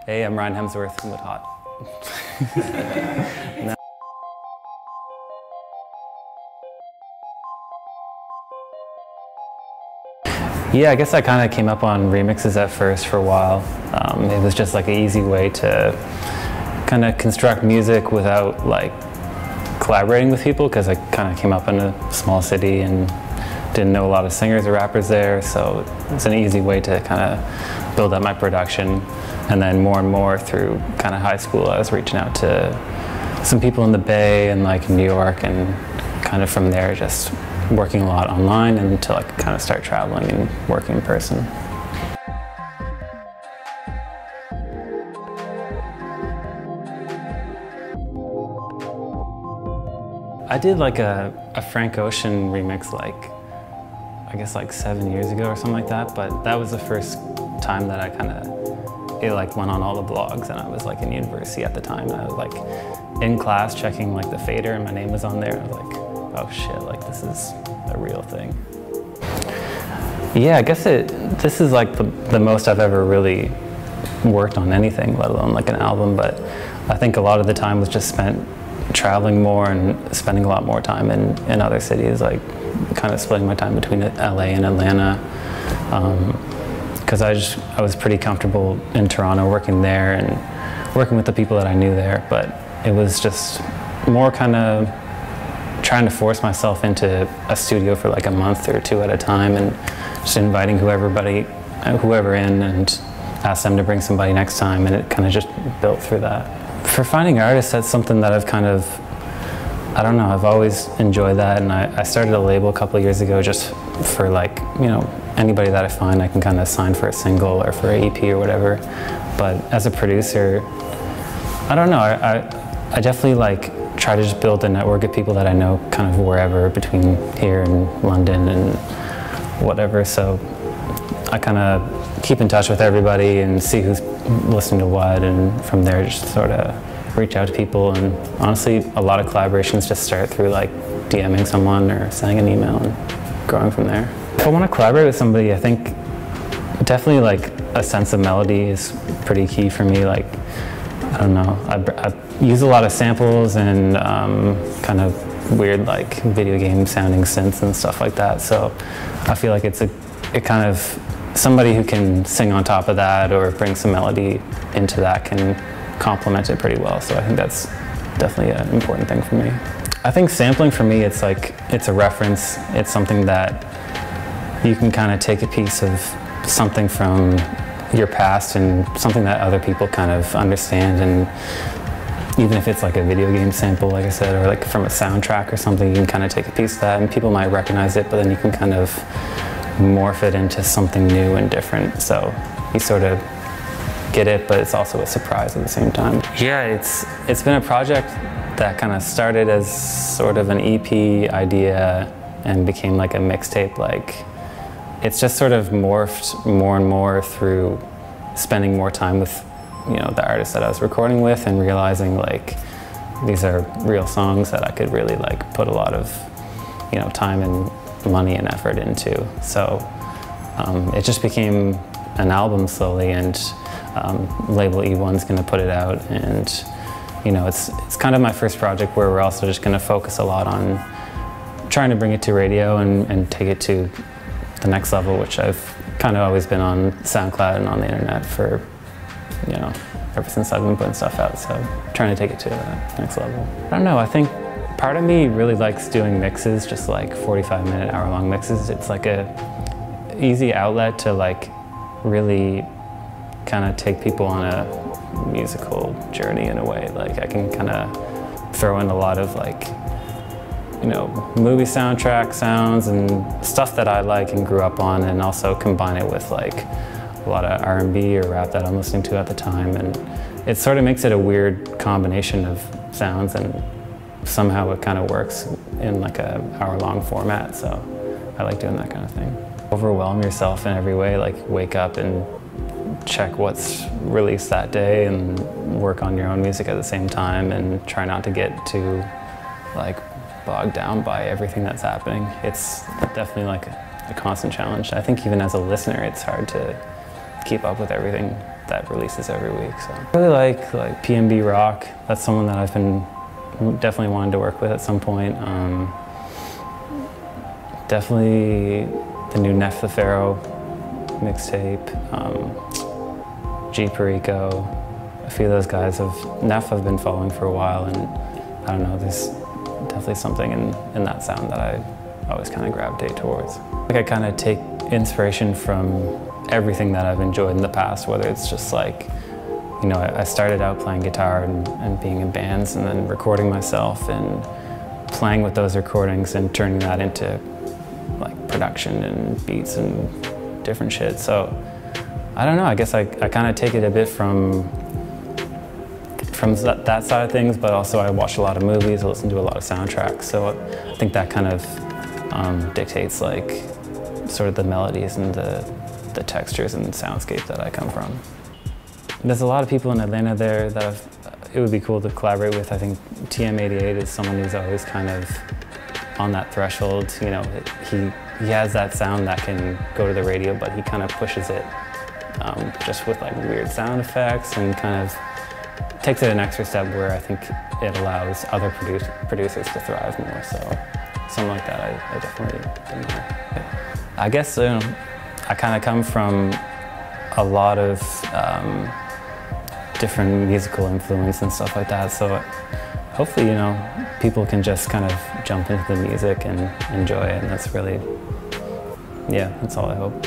Hey, I'm Ryan Hemsworth. I'm with Hot. No. Yeah, I guess I kind of came up on remixes at first for a while. It was just like an easy way to kind of construct music without like collaborating with people, because I kind of came up in a small city and didn't know a lot of singers or rappers there, so it's an easy way to kind of build up my production. And then more and more through kind of high school, I was reaching out to some people in the Bay and like New York, and kind of from there just working a lot online until I could kind of start traveling and working in person. I did like a Frank Ocean remix like, I guess like 7 years ago or something like that, but that was the first time that I kind of, it like went on all the blogs, and I was like in university at the time, and I was like in class checking like the fader and my name was on there. I was like, oh shit, like this is a real thing. Yeah, I guess this is like the most I've ever really worked on anything, let alone like an album, but I think a lot of the time was just spent traveling more and spending a lot more time in other cities, like kind of splitting my time between LA and Atlanta. Because I was pretty comfortable in Toronto working there and working with the people that I knew there, but it was just more kind of trying to force myself into a studio for like a month or two at a time, and just inviting whoever in and ask them to bring somebody next time, and it kind of just built through that. For finding artists, that's something that I've kind of, I don't know, I've always enjoyed that, and I started a label a couple of years ago just for like, you know, anybody that I find I can kind of sign for a single or for an EP or whatever. But as a producer, I don't know, I definitely like try to just build a network of people that I know kind of wherever between here and London and whatever. So I kind of keep in touch with everybody and see who's listening to what, and from there just sort of reach out to people. And honestly, a lot of collaborations just start through like DMing someone or sending an email and growing from there. If I want to collaborate with somebody, I think definitely like a sense of melody is pretty key for me. Like, I don't know, I use a lot of samples and kind of weird like video game sounding synths and stuff like that. So I feel like it kind of, somebody who can sing on top of that or bring some melody into that can complement it pretty well. So I think that's definitely an important thing for me. I think sampling for me, it's like, it's a reference. It's something that you can kind of take a piece of something from your past and something that other people kind of understand, and even if it's like a video game sample, like I said, or like from a soundtrack or something, you can kind of take a piece of that and people might recognize it, but then you can kind of morph it into something new and different. So you sort of get it, but it's also a surprise at the same time. Yeah, it's been a project that kind of started as sort of an EP idea and became like a mixtape. Like, it's just sort of morphed more and more through spending more time with, you know, the artists that I was recording with, and realizing like these are real songs that I could really like put a lot of, you know, time and money and effort into. So it just became an album slowly, and label E1's gonna put it out, and you know, it's kind of my first project where we're also just gonna focus a lot on trying to bring it to radio and take it to the next level, which I've kind of always been on SoundCloud and on the internet for, you know, ever since I've been putting stuff out. So trying to take it to the next level. I don't know, I think part of me really likes doing mixes, just like 45-minute, hour-long mixes. It's like a easy outlet to like really kind of take people on a musical journey in a way. Like, I can kind of throw in a lot of like, you know, movie soundtrack sounds and stuff that I like and grew up on, and also combine it with like a lot of R&B or rap that I'm listening to at the time, and it sort of makes it a weird combination of sounds, and somehow it kind of works in like a hour-long format. So I like doing that kind of thing. Overwhelm yourself in every way, like wake up and check what's released that day and work on your own music at the same time, and try not to get too like bogged down by everything that's happening. It's definitely like a constant challenge. I think even as a listener, it's hard to keep up with everything that releases every week. So I really like PNB Rock. That's someone that I've been definitely wanting to work with at some point. Definitely the new Neff the Pharaoh mixtape, G Perico. A few of those guys Neff I've been following for a while, and I don't know, there's definitely something in that sound that I always kind of gravitate towards. Like I kind of take inspiration from everything that I've enjoyed in the past, whether it's just like, you know, I started out playing guitar and being in bands and then recording myself and playing with those recordings and turning that into like production and beats and different shit. So I don't know, I guess I kind of take it a bit from that side of things, but also I watch a lot of movies, I listen to a lot of soundtracks, so I think that kind of dictates like sort of the melodies and the textures and soundscape that I come from. There's a lot of people in Atlanta there that it would be cool to collaborate with. I think TM88 is someone who's always kind of on that threshold. You know, he has that sound that can go to the radio, but he kind of pushes it just with like weird sound effects and kind of takes it an extra step where I think it allows other producers to thrive more. So something like that I definitely admire. I guess I kind of come from a lot of different musical influence and stuff like that. So hopefully, you know, people can just kind of jump into the music and enjoy it. And that's really, yeah, that's all I hope.